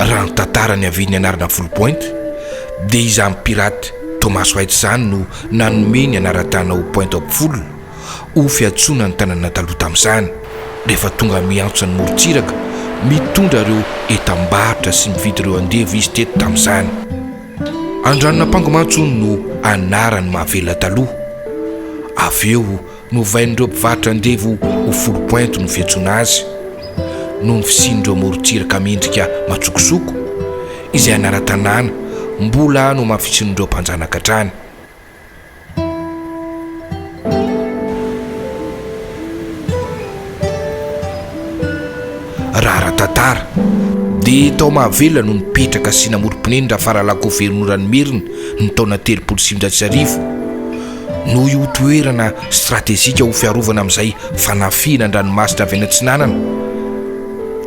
raha ny tantarany aviany anarana Foulpointe dia izany pirate Thomas White izany no nanome ny anaratana ho Pointe Folo ho fiantsoana ny tanàna taloha tamin'izany. Rehefa tonga miantso ny morontsiraka mitondra ireo entam-barotra sy mividy ireo andevo izy teto tamin'izany. Andranona Mpangomantso no anarany Mahavelona taloha. Avy eo no vain'ireo mpivarotra andevo ho Foulpointe no fiantsoana azy. Noho ny fisian'ireo morontsiraka mendrika matsokosoko izay anara-tanàna mbola no mahafisin'ireo mpanjanaka hatrany. Raha ara-tantara dia tao Mahavelona no nipetraka sy namorom-ponenina faralako veronorany merina ny taona 310 no io toerana stratégique ho fiarovana amin'izay fanafiana an-dranomasina avy any Antsinanana.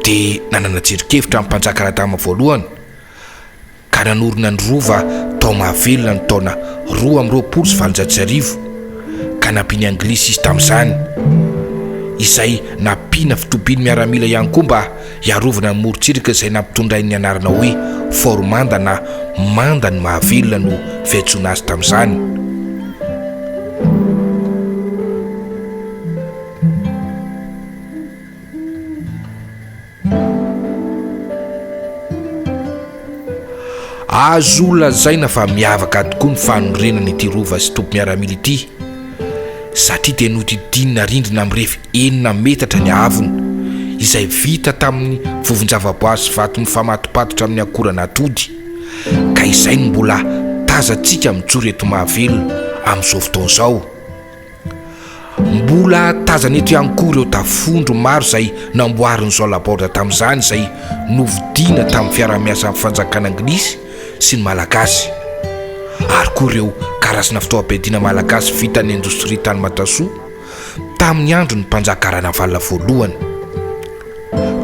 Dia nanana jerikevitra amin'ny mpanjaka Radama voalohany ka nanorina ny rova tao Mahavelona ny taona 220 ka nampiany anglisy izy tamin'izany, izay nampiana fitobiny miaramila ihany koa mba hiarovana ny morontsiraka izay nampitondray ny anarana hoe Fort Manda na Mandan'ny Mahavelona no fiantsoana azy tamin'izany. Azo lazaina fa miavaka tokoa ny fanorenana ity rova sy tompy miaramila ity satria dia nodidinina rindrina mirefy 9 metatra ny ahavony izay vita tamin'ny vovon-javaboary sy vato mifamatopatotra amin'ny akoran'atody, ka izay no mbola tazantsika mijoro eto Mahavelona amin'izao fotoana izao. Mbola tazana eto ihany koa ireo tafondro maro izay namboarin'ny Jean Laborde tamin'izany, izay novidiana tamin'ny fiara-miasa amin'ny fanjakana anglisy sy ny malagasy, ary koa ireo karazana fitaovam-piadiana malagasy vita ny indostria tany Matasoa tamin'ny andro ny mpanjaka navales voalohany.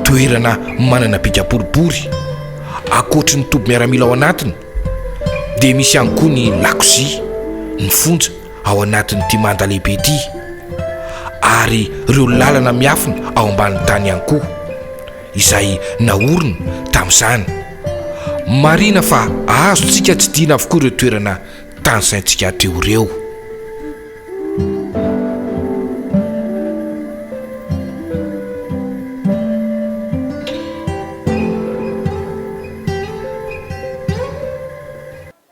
Toerana manana bika boribory akoatry ny toby miaramila ao anatiny dia misy ihany koa ny lakozia, ny fonja ao anatin'ity Manda lehibe ity, ary ireo lalana miafina ao ambanin'ny tany ihany koa izay naorina tamin'izany. Marina fa azontsika tsy diana avokoa ireo toerana tany saintsika teo ireo.